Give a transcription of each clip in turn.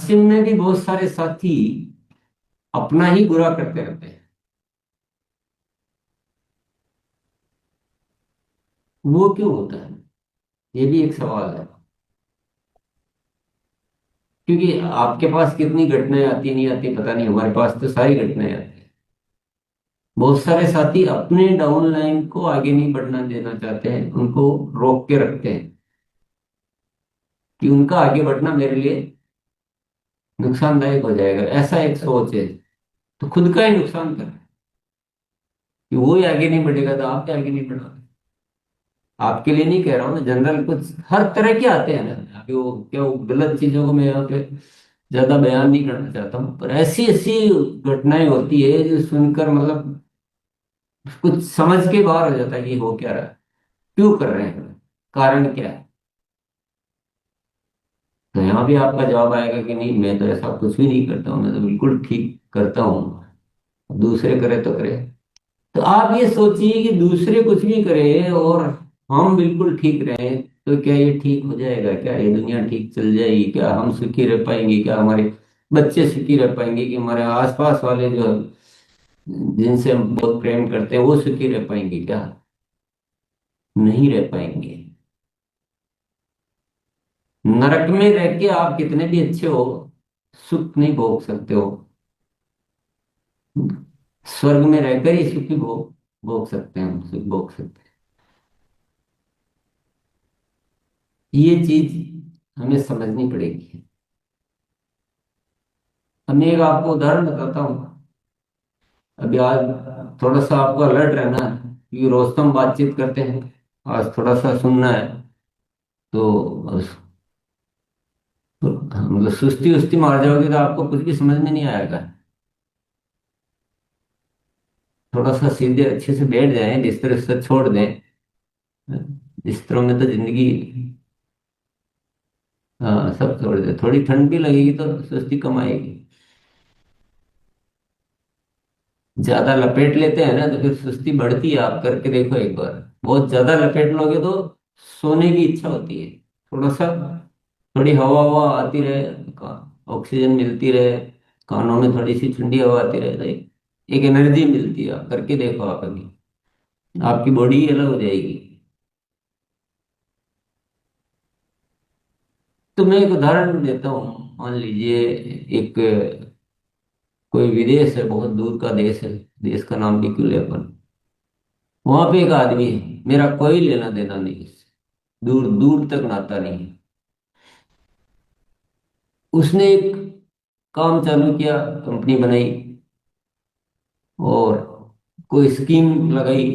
RCM में भी बहुत सारे साथी अपना ही बुरा करते रहते हैं। वो क्यों होता है? ये भी एक सवाल है। क्योंकि आपके पास कितनी घटनाएं आती नहीं आती पता नहीं, हमारे पास तो सारी घटनाएं आती हैं। बहुत सारे साथी अपने डाउन लाइन को आगे नहीं बढ़ना देना चाहते हैं, उनको रोक के रखते हैं कि उनका आगे बढ़ना मेरे लिए नुकसानदायक हो जाएगा, ऐसा एक सोच है। तो खुद का ही नुकसान कर रहे हैं कि वो ही आगे नहीं बढ़ेगा तो आप भी आगे नहीं बढ़ोगे। आपके लिए नहीं कह रहा हूँ मैं, जनरल कुछ हर तरह के आते हैं ना, अभी वो क्या वो गलत चीजों को मैं यहाँ पे ज्यादा बयान नहीं करना चाहता हूँ, पर ऐसी ऐसी घटनाएं होती है जो सुनकर मतलब कुछ समझ के बाहर हो जाता है कि हो क्या रहा है, क्यों कर रहे हैं, कारण क्या है। तो यहाँ भी आपका जवाब आएगा कि नहीं, मैं तो ऐसा कुछ भी नहीं करता हूँ, मैं तो बिल्कुल ठीक करता हूँ, दूसरे करे तो करे। तो आप ये सोचिए कि दूसरे कुछ भी करे और हम बिल्कुल ठीक रहे, तो क्या ये ठीक हो जाएगा? क्या ये दुनिया ठीक चल जाएगी? क्या हम सुखी रह पाएंगे? क्या हमारे बच्चे सुखी रह पाएंगे? कि हमारे आसपास वाले जो जिनसे हम बहुत प्रेम करते हैं वो सुखी रह पाएंगे? क्या नहीं रह पाएंगे। नरक में रह के आप कितने भी अच्छे हो, सुख नहीं भोग सकते हो। स्वर्ग में रहकर ही सुखी भोग भोग सकते हैं, हम सुख भोग सकते हैं। ये चीज हमें समझनी पड़ेगी। अब मैं एक आपको उदाहरण बताता हूँ। अभी आज थोड़ा सा आपको अलर्ट रहना है, क्योंकि रोज तो हम बातचीत करते हैं, आज थोड़ा सा सुनना है। तो मतलब सुस्ती उस्ती मार जाओगे तो आपको कुछ भी समझ में नहीं आएगा। थोड़ा सा सीधे अच्छे से बैठ जाएं, बिस्तर उस्तर छोड़ दें। बिस्तरों में तो जिंदगी, हाँ सब छोड़ दें। थोड़ी ठंड भी लगेगी तो सुस्ती कम आएगी। ज्यादा लपेट लेते हैं ना तो फिर सुस्ती बढ़ती है, आप करके देखो एक बार। बहुत ज्यादा लपेट लोगे तो सोने की इच्छा होती है। थोड़ा सा थोड़ी हवा हवा आती रहे, ऑक्सीजन मिलती रहे, कानों में थोड़ी सी ठंडी हवा आती रहे, तो एक एनर्जी मिलती है। आप करके देखो, आप अभी आपकी बॉडी अलग हो जाएगी। तो मैं एक उदाहरण देता हूँ। मान लीजिए एक कोई विदेश है, बहुत दूर का देश है, देश का नाम भी क्यों ले अपन। वहां पे एक आदमी है, मेरा कोई लेना देना नहीं उससे, दूर दूर तक नाता नहीं है। उसने एक काम चालू किया, कंपनी बनाई और कोई स्कीम लगाई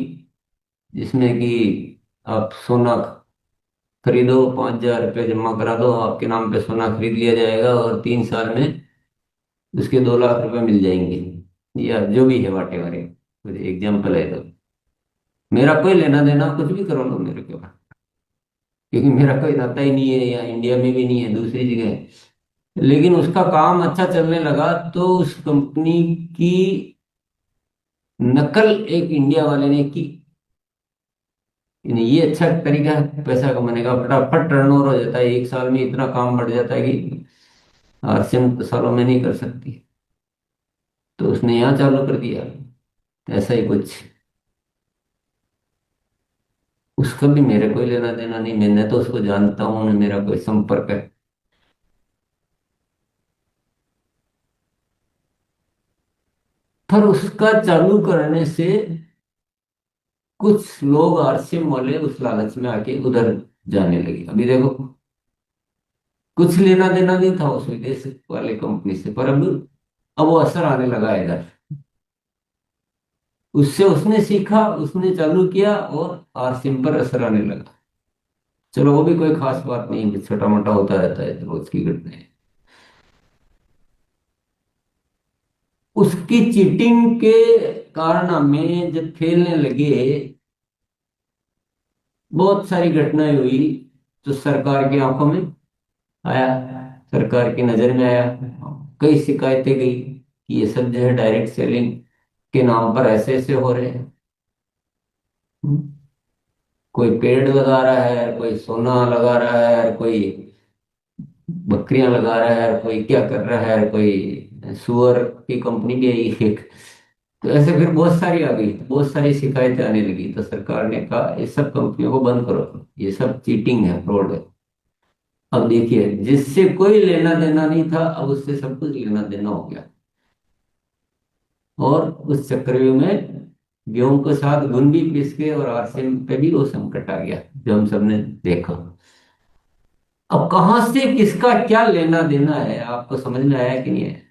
जिसमें कि आप सोना खरीदो, 5,000 रुपये जमा करा दो, आपके नाम पे सोना खरीद लिया जाएगा और 3 साल में उसके 2 लाख रुपए मिल जाएंगे, या जो भी है वाटे वारे, कुछ एग्जाम्पल है। तो मेरा कोई लेना देना, कुछ भी करो लो मेरे के पास, क्योंकि मेरा कोई नाता ही नहीं है, या इंडिया में भी नहीं है, दूसरी जगह है। लेकिन उसका काम अच्छा चलने लगा तो उस कंपनी की नकल एक इंडिया वाले ने की। यानी ये अच्छा तरीका है पैसा कमाने का, फटाफट टर्नओवर हो जाता है, एक साल में इतना काम बढ़ जाता है कि आरसीएम सालों में नहीं कर सकती। तो उसने यहाँ चालू कर दिया ऐसा ही कुछ। उसका भी मेरे कोई लेना देना नहीं, मैंने तो उसको जानता हूँ, न मेरा कोई संपर्क है। पर उसका चालू करने से कुछ लोग आरसीएम वाले उस लालच में आके उधर जाने लगे। अभी देखो, कुछ लेना देना नहीं था उस विदेश वाले कंपनी से, पर अब वो असर आने लगा है इधर। उससे उसने सीखा, उसने चालू किया और आरसीएम पर असर आने लगा। चलो वो भी कोई खास बात नहीं है, छोटा मोटा होता रहता है, रोज की घटनाएं। उसकी चीटिंग के कारनामे जब फैलने लगे, बहुत सारी घटनाएं हुई, तो सरकार की आंखों में आया, सरकार की नजर में आया। कई शिकायतें गई कि ये सब जो है डायरेक्ट सेलिंग के नाम पर ऐसे ऐसे हो रहे हैं। हम्म, कोई पेड़ लगा रहा है, कोई सोना लगा रहा है, कोई बकरियां लगा रहा है, कोई क्या कर रहा है, कोई सुअर की कंपनी भी आई एक। तो ऐसे फिर बहुत सारी आ गई, तो बहुत सारी शिकायतें आने लगी, तो सरकार ने कहा ये सब कंपनियों को बंद करो, ये सब चीटिंग है, फ्रॉड है। अब देखिए, जिससे कोई लेना देना नहीं था, अब उससे सब कुछ लेना देना हो गया। और उस चक्रव्यूह में गेहूं के साथ घुन भी पिस के, और आरसीएम पे भी वो संकट आ गया, जो हम सबने देखा। अब कहां से किसका क्या लेना देना है, आपको समझ में आया कि नहीं है?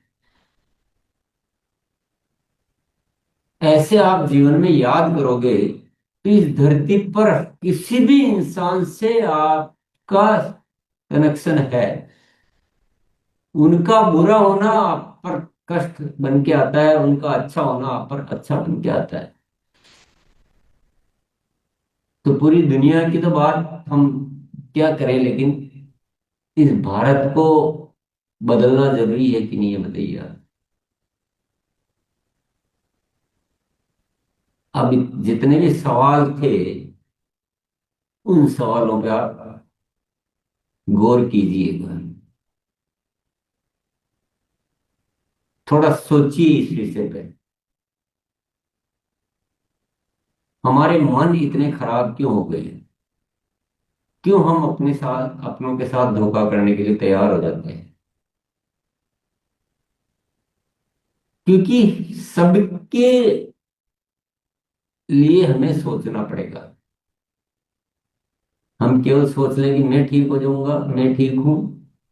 ऐसे आप जीवन में याद करोगे तो इस धरती पर किसी भी इंसान से आपका कनेक्शन है, उनका बुरा होना आप पर कष्ट बन के आता है, उनका अच्छा होना आप पर अच्छा बन के आता है। तो पूरी दुनिया की तो बात हम क्या करें, लेकिन इस भारत को बदलना जरूरी है कि नहीं, ये बताइए आप। अब जितने भी सवाल थे, उन सवालों पे आप गौर कीजिएगा, थोड़ा सोचिए इस विषय पे। हमारे मन इतने खराब क्यों हो गए? क्यों हम अपने साथ, अपनों के साथ धोखा करने के लिए तैयार हो जाते हैं? क्योंकि सबके लिए हमें सोचना पड़ेगा। हम केवल सोच लें कि मैं ठीक हो जाऊंगा, मैं ठीक हूं,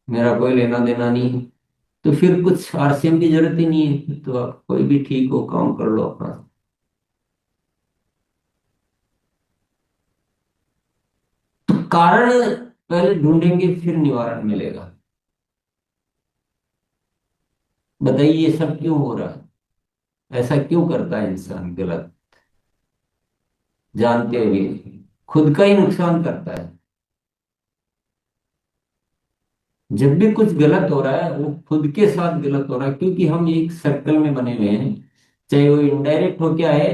मेरा कोई लेना देना नहीं है, तो फिर कुछ आरसीएम की जरूरत ही नहीं है, फिर तो आप कोई भी ठीक हो, काम कर लो अपना। तो कारण पहले ढूंढेंगे, फिर निवारण मिलेगा। बताइए ये सब क्यों हो रहा है? ऐसा क्यों करता है इंसान गलत, जानते हुए भी? खुद का ही नुकसान करता है। जब भी कुछ गलत हो रहा है, वो खुद के साथ गलत हो रहा है, क्योंकि हम एक सर्कल में बने हुए हैं। चाहे वो इनडायरेक्ट हो क्या है,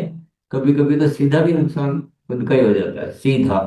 कभी कभी तो सीधा भी नुकसान खुद का ही हो जाता है, सीधा।